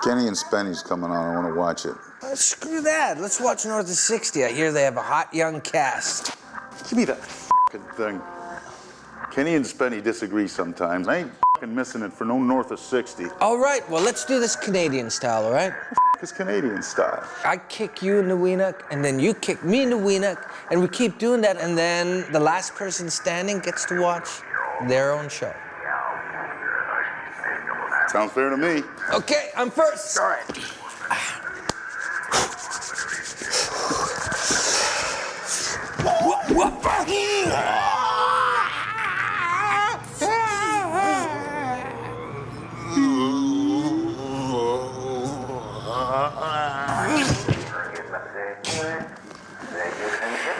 Kenny and Spenny's coming on. I want to watch it. Screw that. Let's watch North of 60. I hear they have a hot young cast. Give me that f***ing thing. Kenny and Spenny disagree sometimes. I ain't f***ing missing it for no North of 60. All right, well, let's do this Canadian style, all right? It's Canadian style. I kick you in the wiener, and then you kick me in the wiener, and we keep doing that, and then the last person standing gets to watch their own show. Sounds fair to me. Okay, I'm first. All right.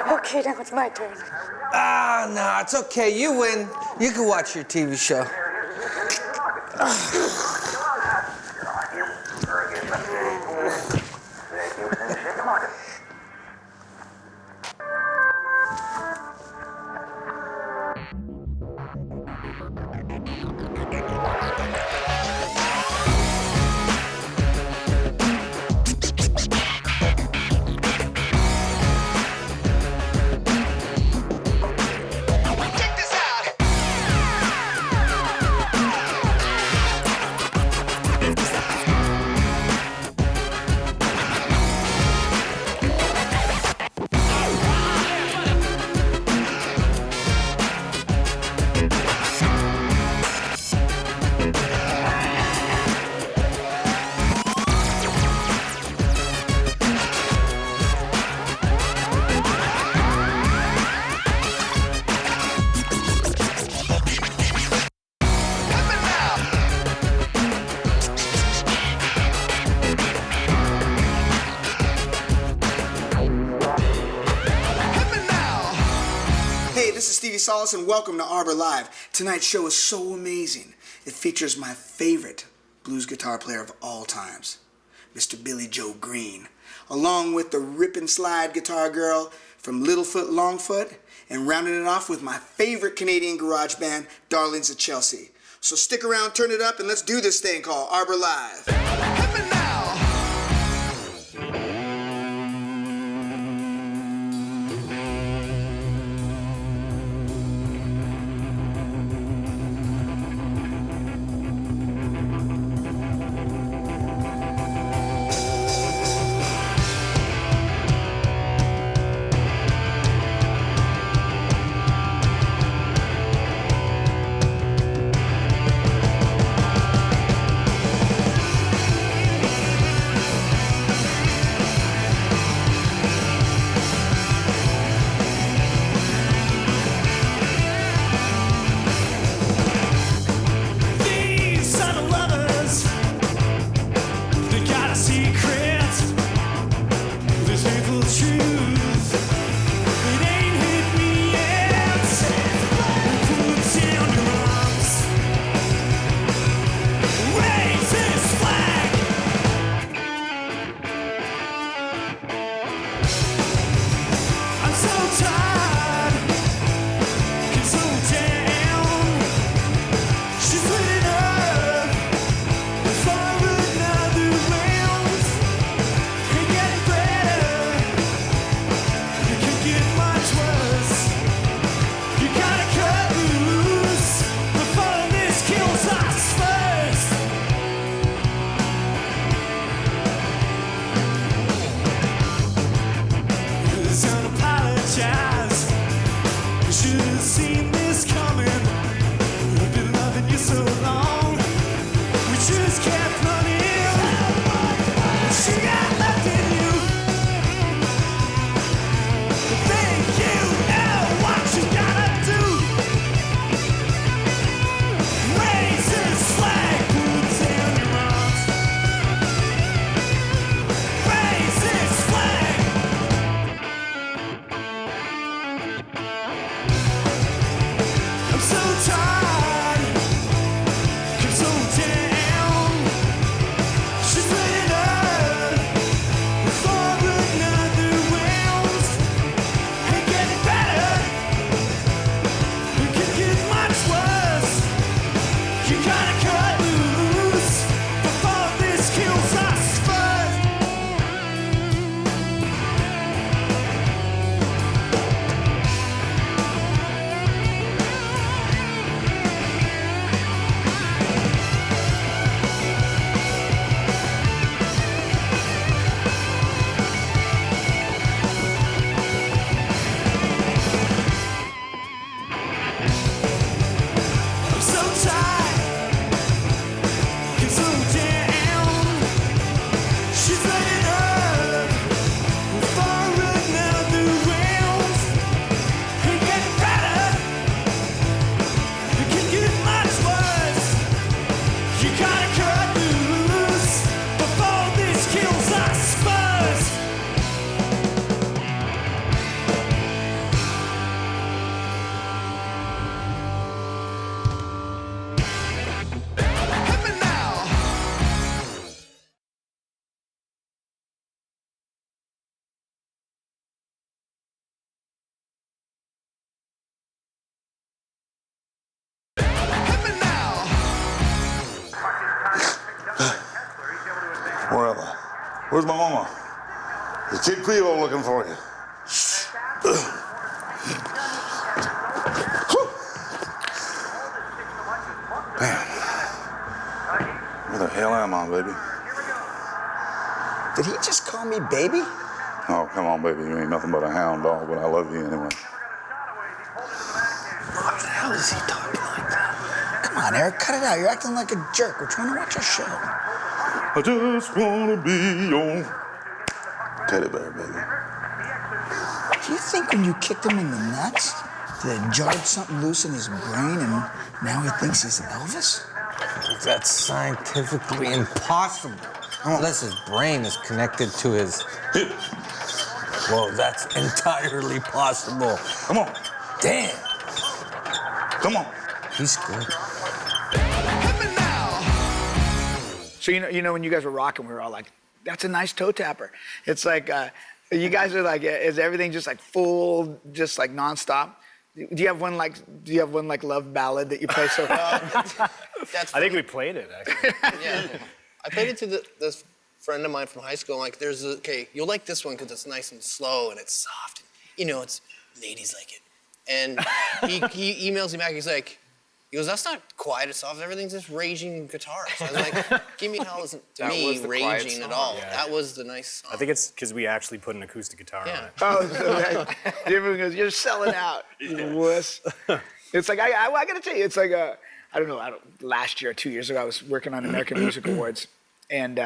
Okay, now it's my turn. No, it's okay. You win. You can watch your TV show. Solace and welcome to Arbor Live. Tonight's show is so amazing. It features my favorite blues guitar player of all times, Mr. Billy Joe Green, along with the rip and slide guitar girl from Littlefoot Longfoot, and rounding it off with my favorite Canadian garage band, Darlings of Chelsea. So stick around, turn it up, and let's do this thing called Arbor Live. You gotta cut loose before this kills Wherever. Where's my mama? The Kid Creole looking for you. Damn. Where the hell am I, baby? Did he just call me baby? Oh, come on, baby. You ain't nothing but a hound dog, but I love you anyway. What the hell is he talking like that? Come on, Eric, cut it out. You're acting like a jerk. We're trying to watch our show. I just wanna be your teddy bear, baby. Do you think when you kicked him in the nuts, that it jarred something loose in his brain and now he thinks he's Elvis? That's scientifically impossible. Unless his brain is connected to his hip. Well, that's entirely possible. Come on. Damn. Come on. He's good. So you know when you guys were rocking, we were all like, "That's a nice toe tapper." It's like you guys are like, is everything just like full, just like nonstop? Do you have one like love ballad that you play so? I think we played it actually. Yeah, I played it to this friend of mine from high school. I'm like, okay, you'll like this one because it's nice and slow and it's soft. And, it's ladies like it. And he emails me back. He goes, that's not quiet, it's soft. Everything's just raging guitars. I was like, Give Me Hell isn't to me raging at all. Yeah. That was the nice song. I think it's because we actually put an acoustic guitar on it. Oh, so everyone goes, you're selling out, you wuss. It's like, I gotta tell you, it's like, last year or 2 years ago, I was working on American Music Awards. And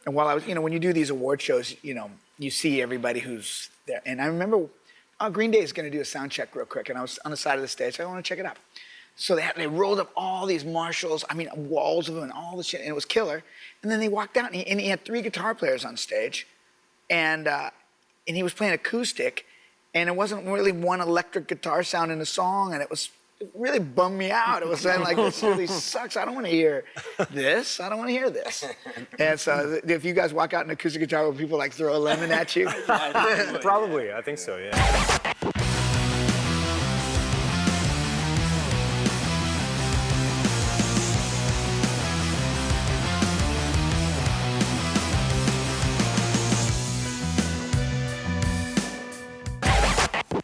while I was, when you do these award shows, you see everybody who's there. And I remember, Green Day is gonna do a sound check real quick. And I was on the side of the stage, I want to check it out. So they rolled up all these Marshalls, walls of them and all the shit, and it was killer. And then they walked out, and he had 3 guitar players on stage, and he was playing acoustic, and it wasn't really one electric guitar sound in the song, and it really bummed me out. It was like, this really sucks. I don't want to hear this. I don't want to hear this. And so if you guys walk out in acoustic guitar, will people like throw a lemon at you? Probably, I think so, yeah.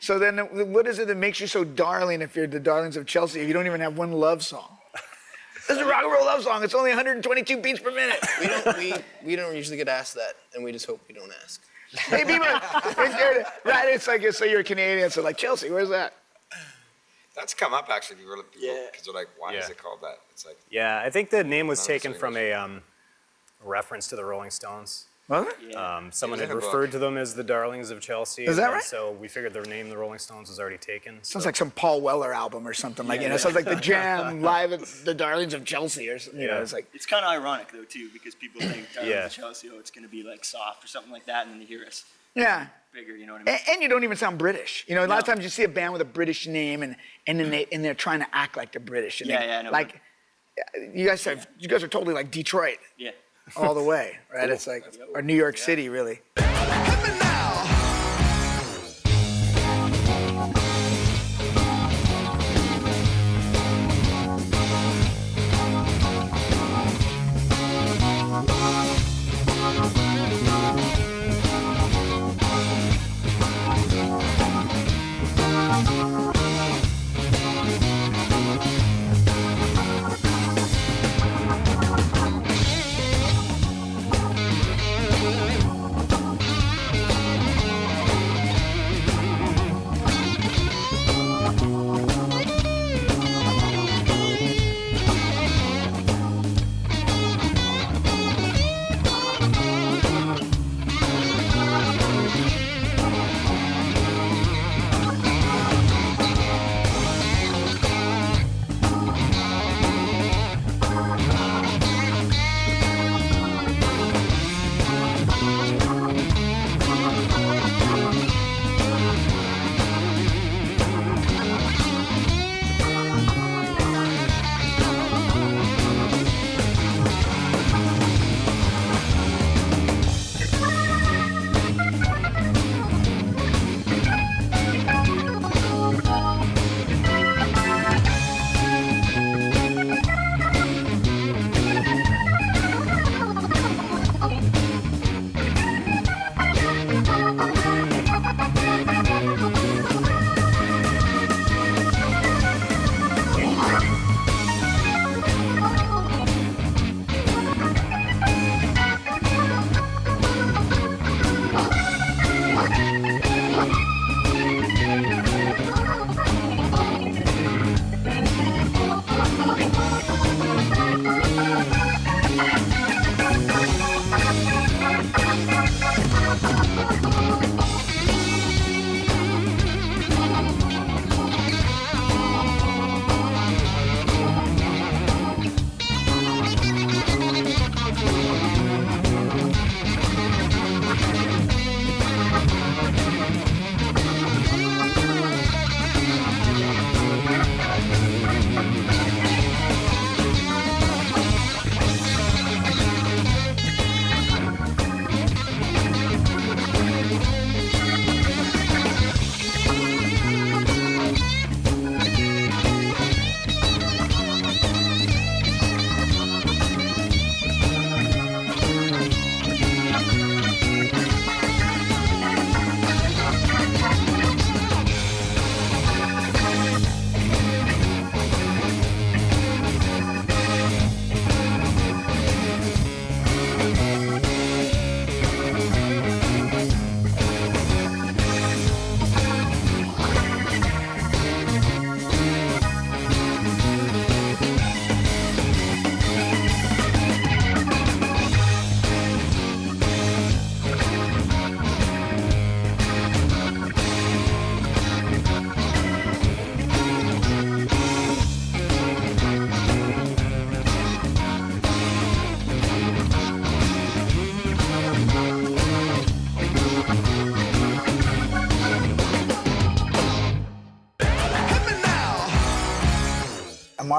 So then what is it that makes you so darling if you're the Darlings of Chelsea if you don't even have one love song? This is a rock and roll love song. It's only 122 beats per minute. We don't usually get asked that, and we just hope we don't ask. Hey, people, right? It's like, so you're Canadian, so like, Chelsea, where's that? That's come up actually, people, because they're like, why is it called that? It's like, yeah, I think the name was taken from a reference to the Rolling Stones. Was it? Yeah. Someone had referred to them as the Darlings of Chelsea. Is that right? So we figured their name, the Rolling Stones, was already taken. Sounds like some Paul Weller album or something. Like, sounds like the Jam live at the Darlings of Chelsea or something. It's like. It's kind of ironic though too, because people think Darlings of Chelsea, it's going to be like soft or something like that, and then they hear us. Yeah. Bigger, you know what I mean? And you don't even sound British. A lot of times you see a band with a British name, and then they're trying to act like they're British. And I know. Like, you guys are totally like Detroit. Yeah. All the way, right? It's like, or New York City, really.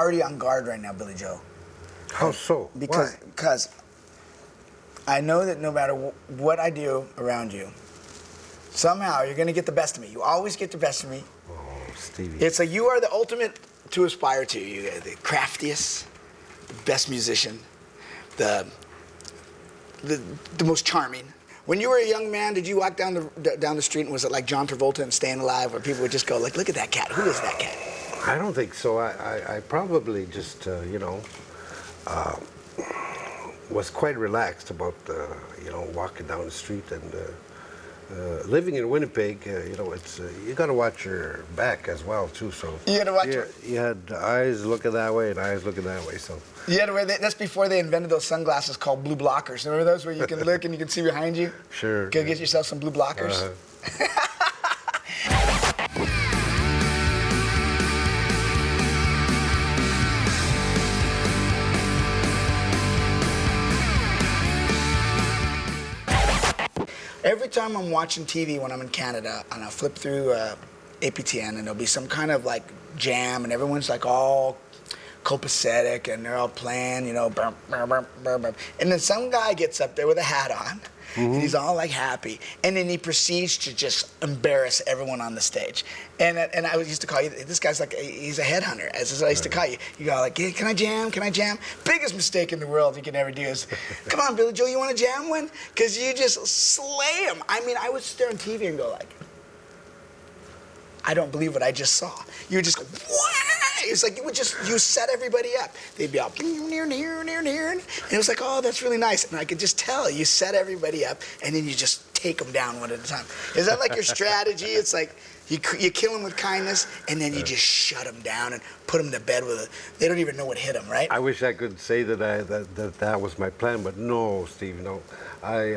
already on guard right now, Billy Joe. How so? Because I know that no matter what I do around you, somehow you're going to get the best of me. You always get the best of me. Oh, Stevie. It's like you are the ultimate to aspire to. You're the craftiest, the best musician, the most charming. When you were a young man, did you walk down the street and was it like John Travolta and Staying Alive, where people would just go like, "Look at that cat. Who is that cat?" I don't think so. I probably just, was quite relaxed about, walking down the street and living in Winnipeg. It's you got to watch your back as well too. So you got to watch your. You had eyes looking that way and eyes looking that way. So you had to wear that's before they invented those sunglasses called blue blockers. Remember those where you can look and you can see behind you? Sure. Go get yourself some blue blockers. Every time I'm watching TV when I'm in Canada, and I flip through APTN, and there'll be some kind of like jam, and everyone's like all copacetic, and they're all playing, burp, burp, burp, burp, burp. And then some guy gets up there with a hat on, and he's all like happy, and then he proceeds to just embarrass everyone on the stage. And I used to call you, this guy's like, he's a headhunter, as I used to call you. You go like, hey, can I jam? Can I jam? Biggest mistake in the world you can ever do is, come on, Billy Joe, you want to jam one? Because you just slay him. I mean, I would stare on TV and go like, I don't believe what I just saw. You would just go, what? It's like you set everybody up. They'd be all near, and it was like, oh, that's really nice. And I could just tell you set everybody up, and then you just take them down one at a time. Is that like your strategy? It's like you kill them with kindness, and then you just shut them down and put them to bed with they don't even know what hit them, right? I wish I could say that was my plan, but no, Steve, no. I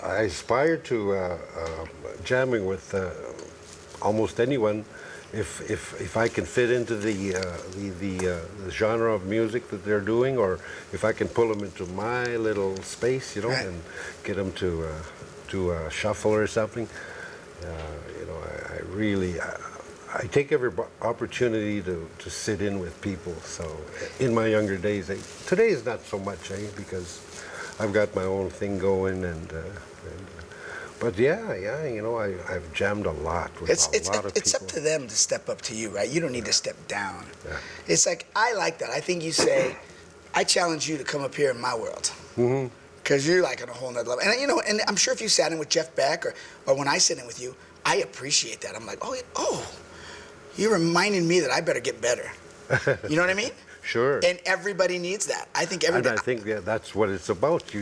aspire to jamming with almost anyone. If I can fit into the genre of music that they're doing, or if I can pull them into my little space, right. and get them to shuffle or something, I take every opportunity to sit in with people. So in my younger days, today is not so much, because I've got my own thing going but I've jammed a lot with a lot of people. It's up to them to step up to you, right? You don't need to step down. Yeah. It's like, I like that. I think you say, I challenge you to come up here in my world. Because you're like on a whole nother level. And and I'm sure if you sat in with Jeff Beck or when I sit in with you, I appreciate that. I'm like, oh, you're reminding me that I better get better. You know what I mean? Sure. And everybody needs that. I think everybody. And I think that's what it's about.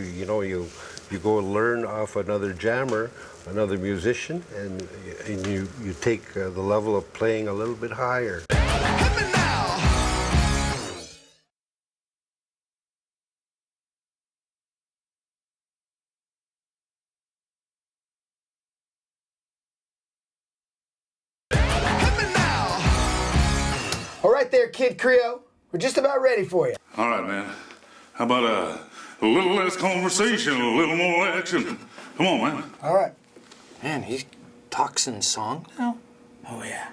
You go learn off another jammer, another musician, and you take the level of playing a little bit higher. All right there, Kid Creole. We're just about ready for you. All right, man. How about a little less conversation, a little more action? Come on, man. All right. Man, he talks in song now? Oh, yeah.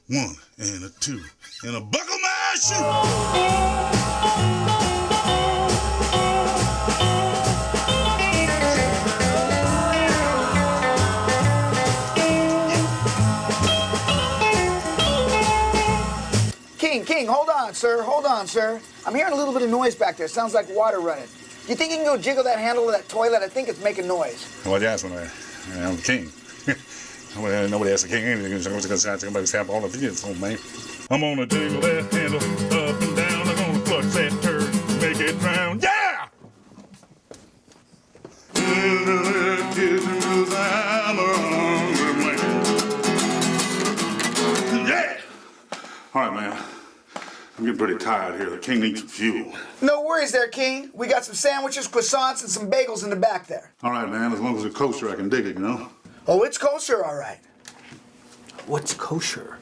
1 and a 2 and a buckle my shoe. King, hold on, sir. Hold on, sir. I'm hearing a little bit of noise back there. Sounds like water running. You think you can go jiggle that handle of that toilet? I think it's making noise. Well, yes, I'm the king. Nobody asks the king anything. Somebody stamp on the feet, man. I'm gonna jiggle that handle up and down. I'm gonna clutch that turd, make it drown. Yeah! Yeah! All right, man. I'm getting pretty tired here. The king needs some fuel. No worries there, King. We got some sandwiches, croissants, and some bagels in the back there. All right, man. As long as it's kosher, I can dig it, Oh, it's kosher, all right. What's kosher?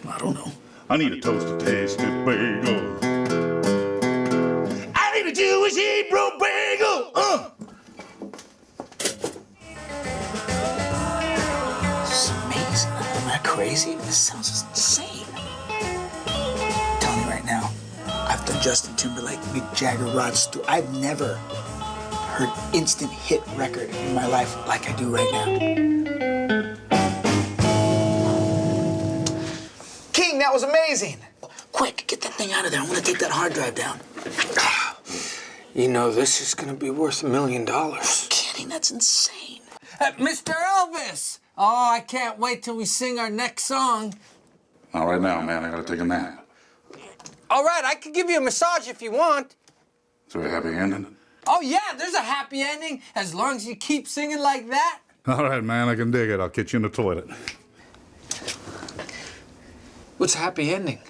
I don't know. I need a toasted, tasted bagel. I need a Jewish Hebrew bagel. This is amazing. Am I crazy? This sounds insane. I'm telling you right now, Justin Timberlake, Mick Jagger, Rod Stewart. I've never heard instant hit record in my life like I do right now. King, that was amazing. Quick, get that thing out of there. I want to take that hard drive down. You know, this is gonna be worth $1 million. Kidding, that's insane. Mr. Elvis! Oh, I can't wait till we sing our next song. Not right now, man. I gotta take a nap. All right, I can give you a massage if you want. Is there a happy ending? Oh, yeah, there's a happy ending as long as you keep singing like that. All right, man. I can dig it. I'll get you in the toilet. What's a happy ending?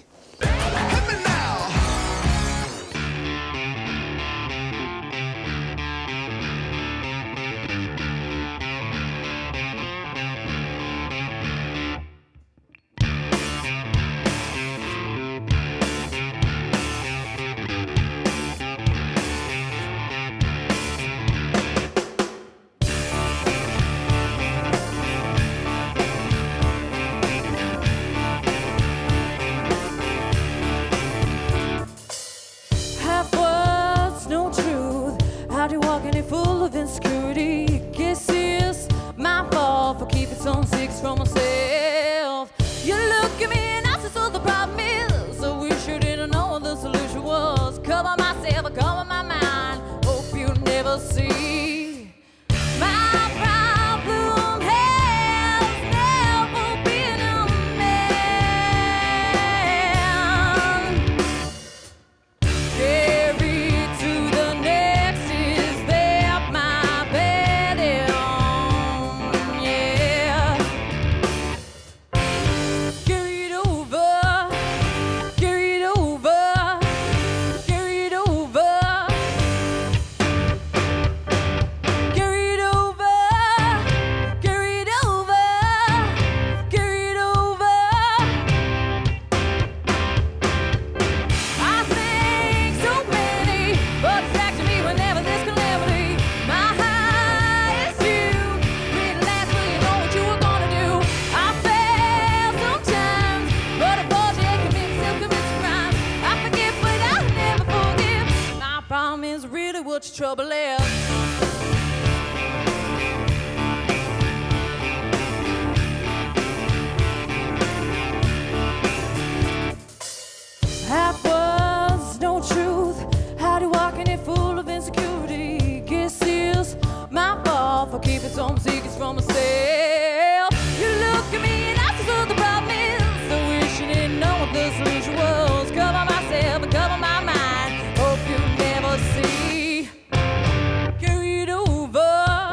Full of insecurity. Guess it's my fault for keeping some secrets from myself. You look at me and I say, so the problem is, I wish you didn't know what the solution was. Cover myself, I cover my mind. Hope you never see my problem has never been a man. Carried to the next is there my bed on, yeah. Carried over, carried over, carried over, carried over, carried over, carried over. I think so many, but back to me whenever there's calamity. My high is you. Read the last will you know what you were gonna do. I fail sometimes, but unfortunately commit crimes. I forgive, but I'll never forgive. My problem is really what your trouble is. That was no truth. How do I can it full of insecurity? Guess it's my fault for keeping some secrets from myself. You look at me and I say, so the problem is, I wish you didn't know what the solution was. Cover myself and cover my mind. Hope you never see. Carried over,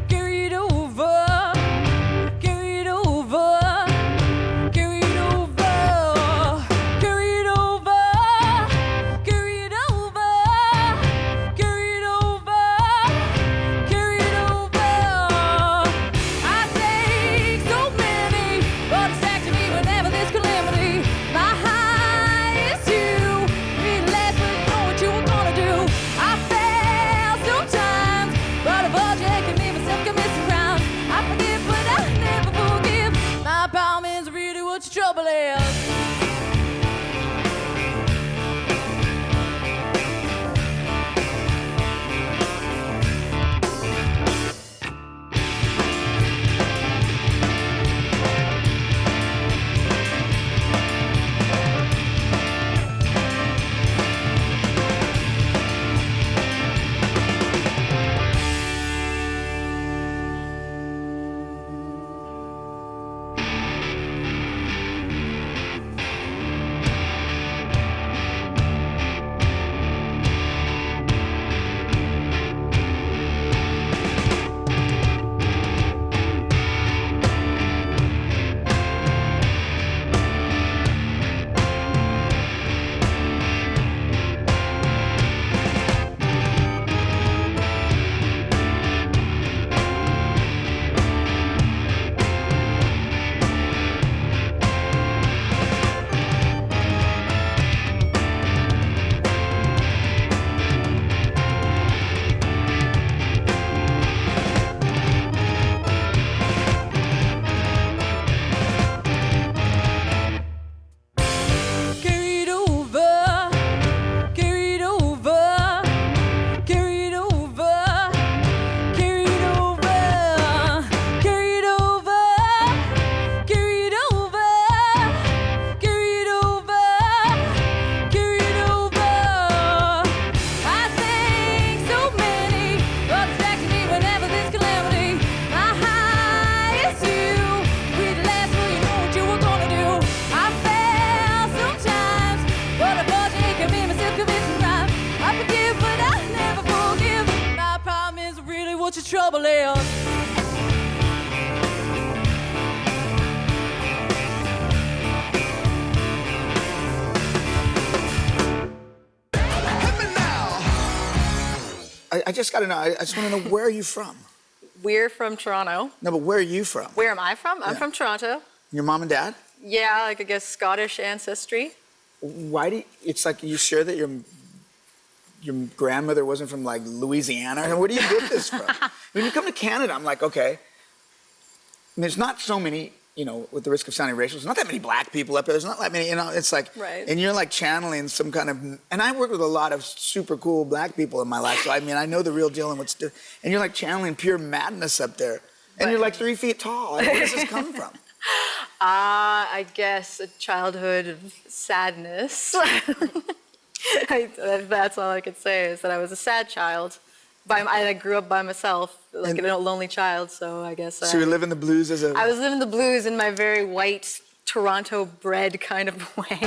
carried over, carried over, carried over, carried over, carried over, carried over, carried over. trouble is. I just got to know. I just want to know, where are you from? We're from Toronto. No, but where are you from? Where am I from? I'm from Toronto. Your mom and dad? Yeah, like I guess Scottish ancestry. Why do you, it's like, you sure that your grandmother wasn't from like Louisiana? I mean, where do you get this from? When you come to Canada, I'm like, okay. And there's not so many, you know, with the risk of sounding racial, there's not that many black people up there. There's not that many, you know, it's like, right. And you're like channeling some kind of, and I work with a lot of super cool black people in my life, so I mean, I know the real deal and what's, and you're like channeling pure madness up there. And you're like 3 feet tall. Like, where does this come from? I guess a childhood of sadness. That's all I could say, is that I was a sad child. I grew up by myself, like a lonely child, so I guess. So you're living the blues as a... I was living the blues in my very white, Toronto-bred kind of way.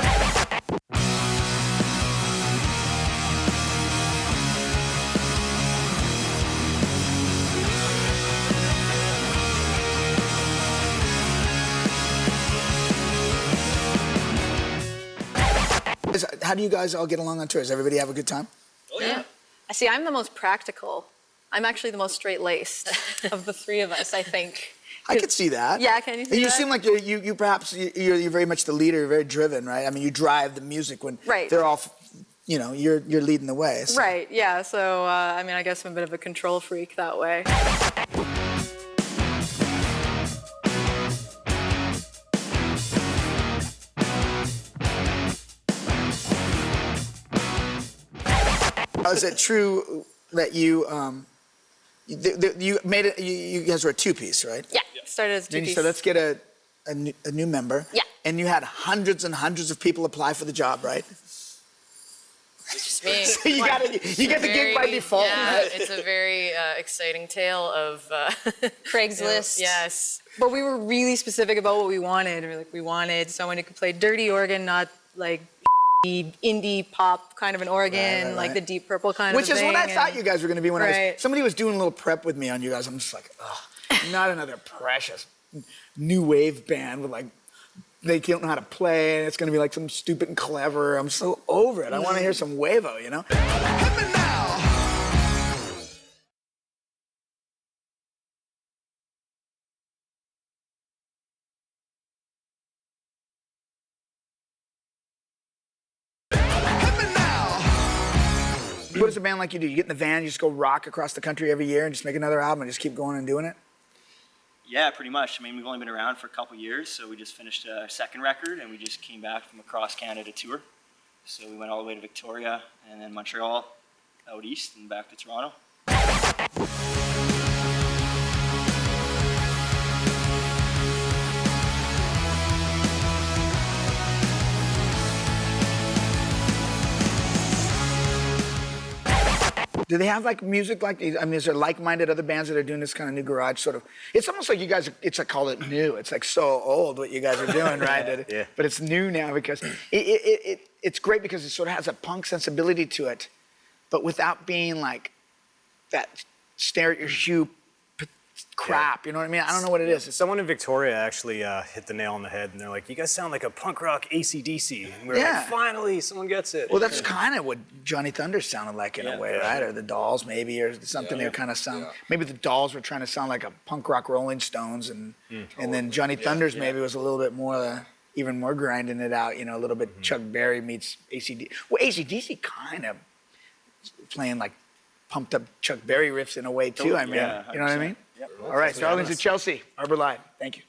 How do you guys all get along on tour? Does everybody have a good time? Oh, yeah. See, I'm the most practical. I'm actually the most straight-laced of the three of us, I think. I could see that. Yeah, can you see that? You seem like you're very much the leader. You're very driven, right? I mean, you drive the music when they're all, you know, you're leading the way. So. Right. Yeah. So I mean, I guess I'm a bit of a control freak that way. Is it true that you made it? You guys were a two-piece, right? Yeah. Started as a two-piece. So let's get a new member. Yeah. And you had hundreds and hundreds of people apply for the job, right? It's me. So you get the gig by default. Yeah, it's a very exciting tale of Craigslist. Yes. But we were really specific about what we wanted. We wanted someone who could play dirty organ, not like indie pop kind of an organ, like the Deep Purple kind Which of thing. Which is what I thought you guys were going to be when Right. somebody was doing a little prep with me on you guys. I'm just like, oh, not another precious new wave band with like, they don't know how to play, and it's going to be like some stupid and clever. I'm so over it. I want to hear some Wavo, you know? What does a band like you do? You get in the van, you just go rock across the country every year and just make another album and just keep going and doing it? Yeah, pretty much. I mean, we've only been around for a couple years, so we just finished our second record, and we just came back from across Canada tour. So we went all the way to Victoria, and then Montreal, out east, and back to Toronto. Do they have like music like these? I mean, is there like-minded other bands that are doing this kind of new garage sort of? It's almost like you guys, it's like, call it new. It's like so old what you guys are doing, right? Yeah. But it's new now because it's great because it sort of has a punk sensibility to it, but without being like that stare at your shoe crap, you know what I mean? I don't know what it is. Someone in Victoria actually hit the nail on the head, and they're like, you guys sound like a punk rock AC/DC. And we were like, finally, someone gets it. Well, that's kind of what Johnny Thunder sounded like in a way, right? Or the Dolls maybe, or something they were kind of sound. Maybe the Dolls were trying to sound like a punk rock Rolling Stones, and then Johnny Thunders maybe was a little bit more, even more grinding it out, you know, a little bit Chuck Berry meets AC/DC. Well, AC/DC kind of playing like pumped up Chuck Berry riffs in a way too, I mean, you know what I mean? Yep. All right, so Arlington, Chelsea, Arbor Live. Thank you.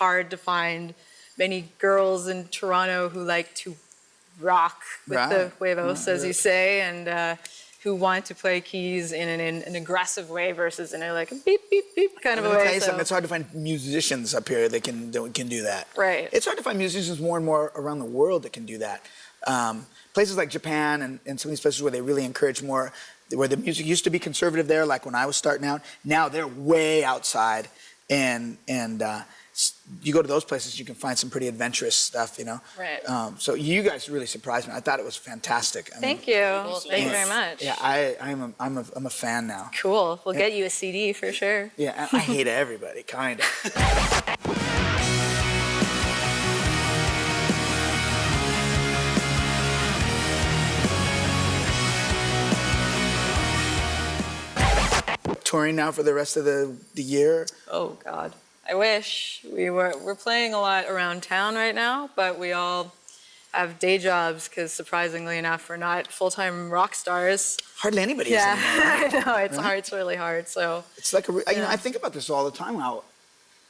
hard to find many girls in Toronto who like to rock with the huevos, as you say, and who want to play keys in an aggressive way versus in a like beep, beep, beep kind of a way. So. It's hard to find musicians up here that can do that. Right. It's hard to find musicians more and more around the world that can do that. Places like Japan and some of these places where they really encourage more, where the music used to be conservative there, like when I was starting out, now they're way outside, and you go to those places, you can find some pretty adventurous stuff, you know. Right. So you guys really surprised me. I thought it was fantastic. Thank you. Thank you very much. Yeah, I'm a fan now. Cool. We'll get you a CD for sure. Yeah, I hate everybody, kind of. Touring now for the rest of the year? Oh God, I wish. We're playing a lot around town right now, but we all have day jobs because surprisingly enough, we're not full-time rock stars. Hardly anybody is anymore. Right? I know, it's hard, it's really hard, so. It's like, you know, I think about this all the time, how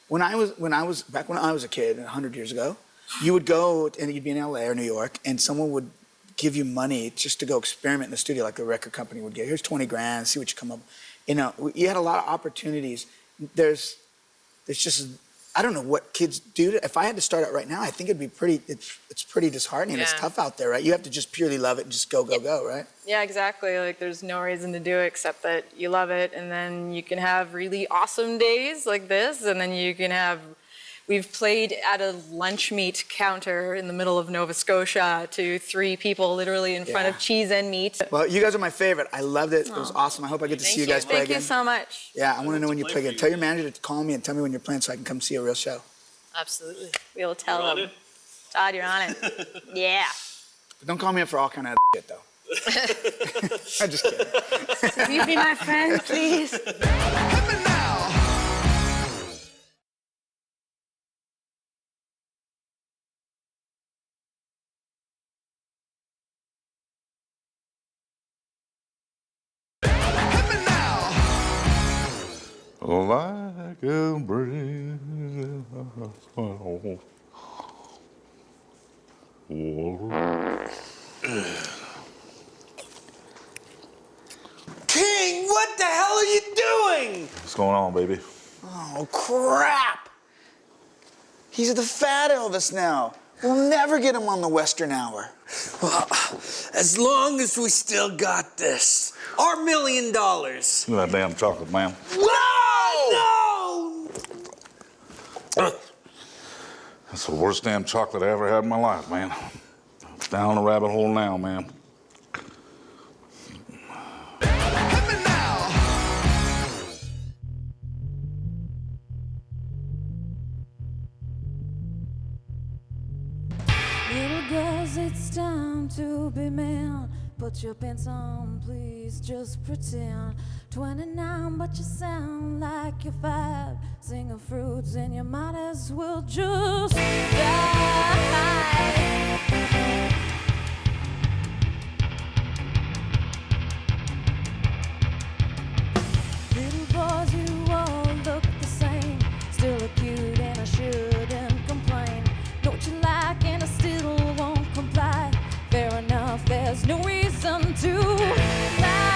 when I was a kid, 100 years ago, you would go and you'd be in LA or New York and someone would give you money just to go experiment in the studio, like the record company would give. Here's 20 grand, see what you come up with. You know, you had a lot of opportunities. There's just, I don't know what kids do. If I had to start out right now, I think it'd be it's pretty disheartening. Yeah. It's tough out there, right? You have to just purely love it and just go, right? Yeah, exactly. Like there's no reason to do it except that you love it. And then you can have really awesome days like this. And then you can have, we've played at a lunch meat counter in the middle of Nova Scotia to 3 people literally in front of cheese and meat. Well, you guys are my favorite. I loved it. It was awesome. I hope I get to see you guys play again. Thank you so much. Yeah, I want to know when you play again. Tell your manager to call me and tell me when you're playing so I can come see a real show. Absolutely. We will tell them. Todd, you're on it. Yeah. But don't call me up for all kind of shit, though. I'm just kidding. Will you be my friend, please? Like a breeze. King, what the hell are you doing? What's going on, baby? Oh, crap. He's the fat Elvis now. We'll never get him on the Western Hour. Well, as long as we still got this. Our $1 million. Look at that damn chocolate, man. No! That's the worst damn chocolate I ever had in my life, man. Down the rabbit hole now, man. Little girls, it's time to be man. Put your pants on, please, just pretend. 29, but you sound like you're 5. Singing fruits, and you might as well just die. Little boys, you all look the same. Still look cute, and I shouldn't complain. Know what you like, and I still won't comply. Fair enough, there's no reason to lie.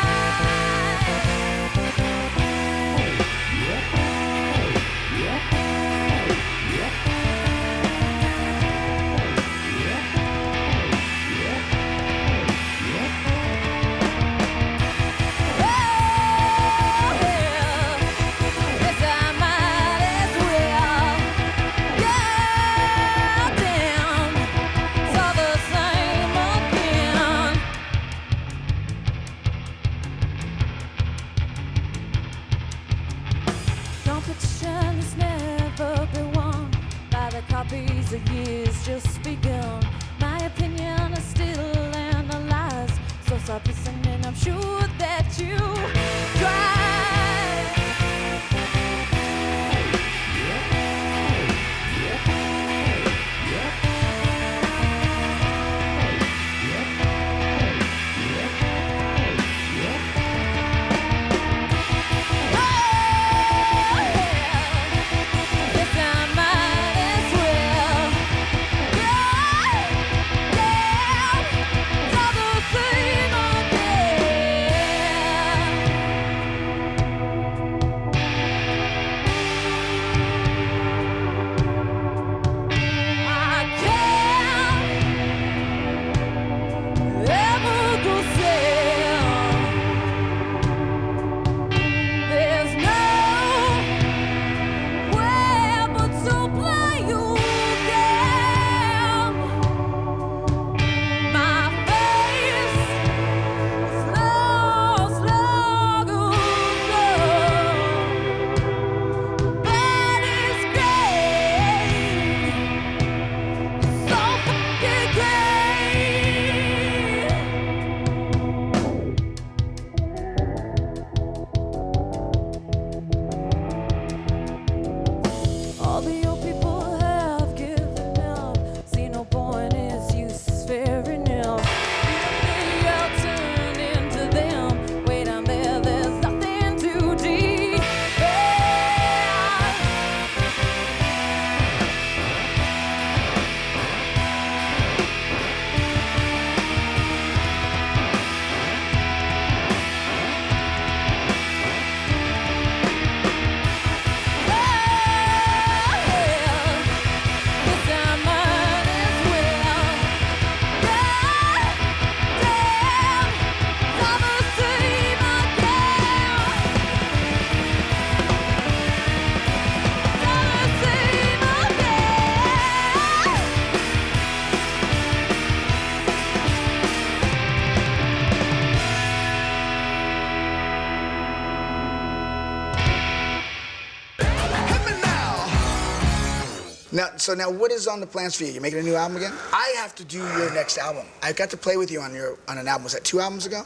Now, what is on the plans for you? You're making a new album again? I have to do your next album. I got to play with you on an album. Was that 2 albums ago?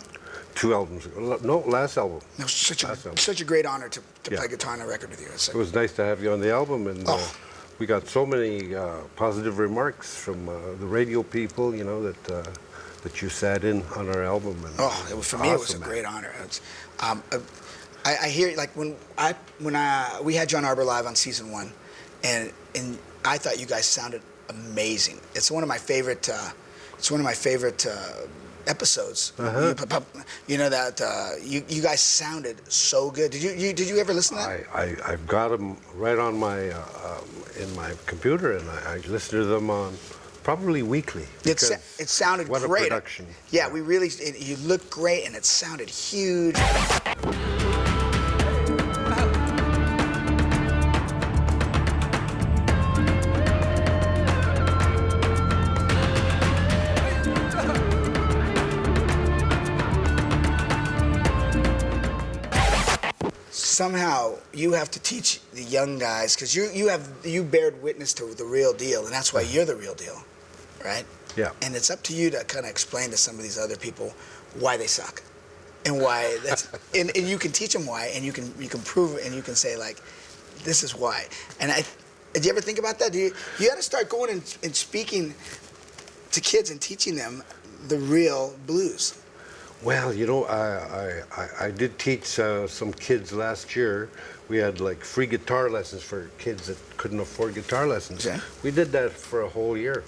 2 albums ago. No, last album. It was such a great honor to play guitar on a record with you. It was nice to have you on the album, and we got so many positive remarks from the radio people, you know, that you sat in on our album. And For me, it was a great honor. I hear, like, when we had John Arbor live on season 1, and I thought you guys sounded amazing. It's one of my favorite. Episodes. You know that you guys sounded so good. Did you ever listen to that? I've got them right on my in my computer, and I listen to them on probably weekly. It sounded what great. A production. Yeah, you looked great, and it sounded huge. Somehow you have to teach the young guys, because you bared witness to the real deal, and that's why you're the real deal, right? Yeah. And it's up to you to kind of explain to some of these other people why they suck, and why that's and you can teach them why, and you can prove it, and you can say, like, this is why. And did you ever think about that? You got to start going and speaking to kids and teaching them the real blues. Well, you know, I did teach some kids last year. We had like free guitar lessons for kids that couldn't afford guitar lessons. Okay. We did that for a whole year.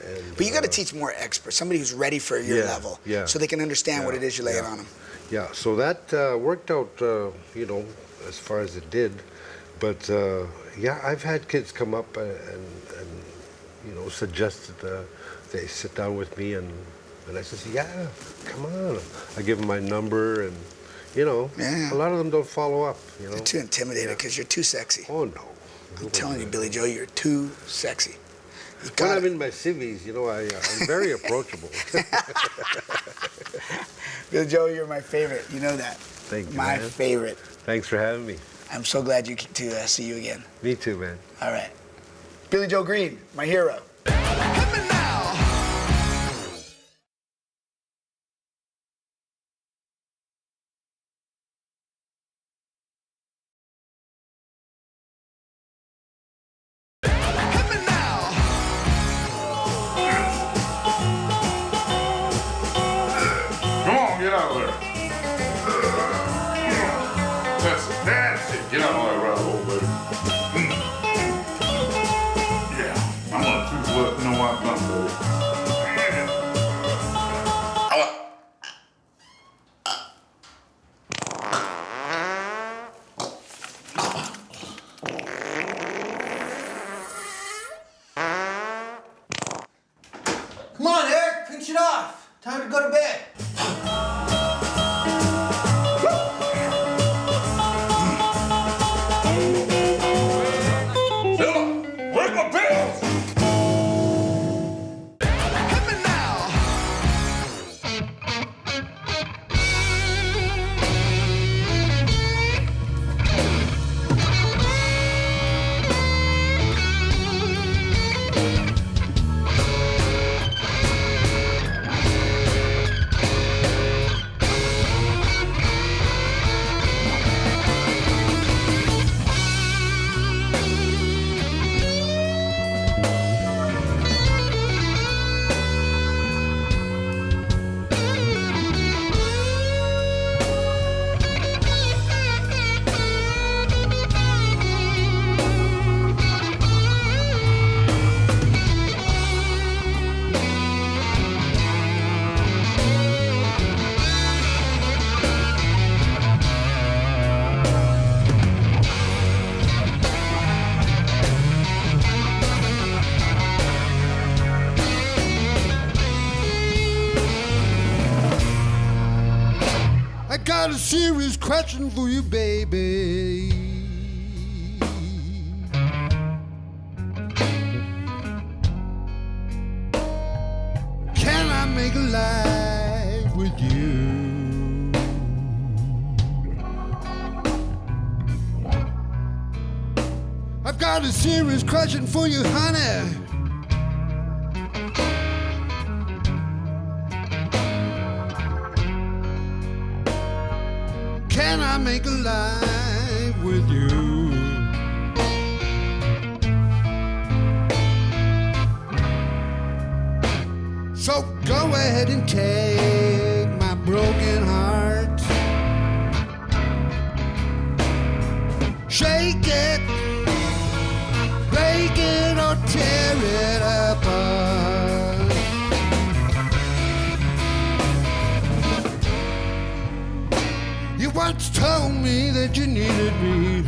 And, but you got to teach more experts, somebody who's ready for your level, so they can understand what it is you're laying on them. Yeah, so that worked out, you know, as far as it did. But yeah, I've had kids come up and you know, suggest that they sit down with me, and I says, yeah, come on. I give them my number, and, you know, a lot of them don't follow up, you know. They're too intimidated because you're too sexy. Oh, no. I'm telling you, Billy Joe, you're too sexy. When I'm in my civvies, you know, I'm very approachable. Billy Joe, you're my favorite. You know that. Thank you, My man. favorite. Thanks for having me. I'm so glad to see you again. Me too, man. All right. Billy Joe Green, my hero. Get out of there. That's it. Get out of there, right, old baby. Yeah, I'm gonna choose what. You know what? I'm baby. Come on, Eric, pinch it off. Time to go to bed. Where's my pills? Got a serious question for you, baby. Can I make a life with you? I've got got a serious question for you, honey. Can I make a life with you? So go ahead and take my broken heart. Shake it, break it, or tear it apart. You once told me that you needed me.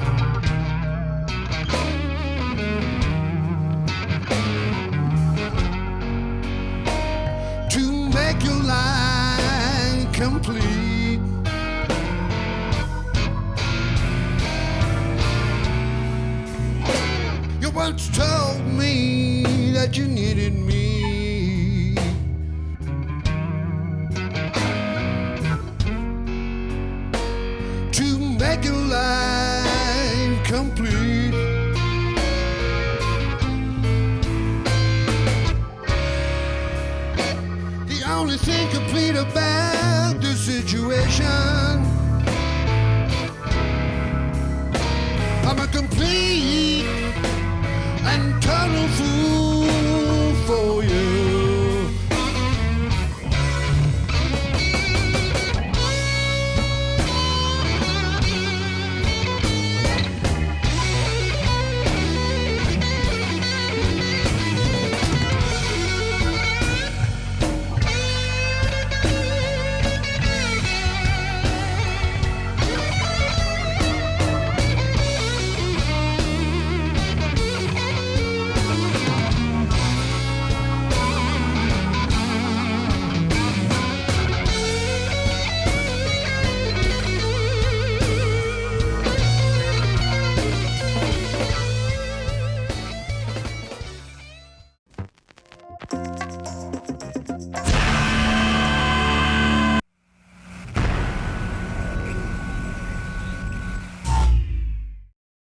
To make your life complete. You once told me that you needed me. To make your life complete. The only thing complete about the situation, I'm a complete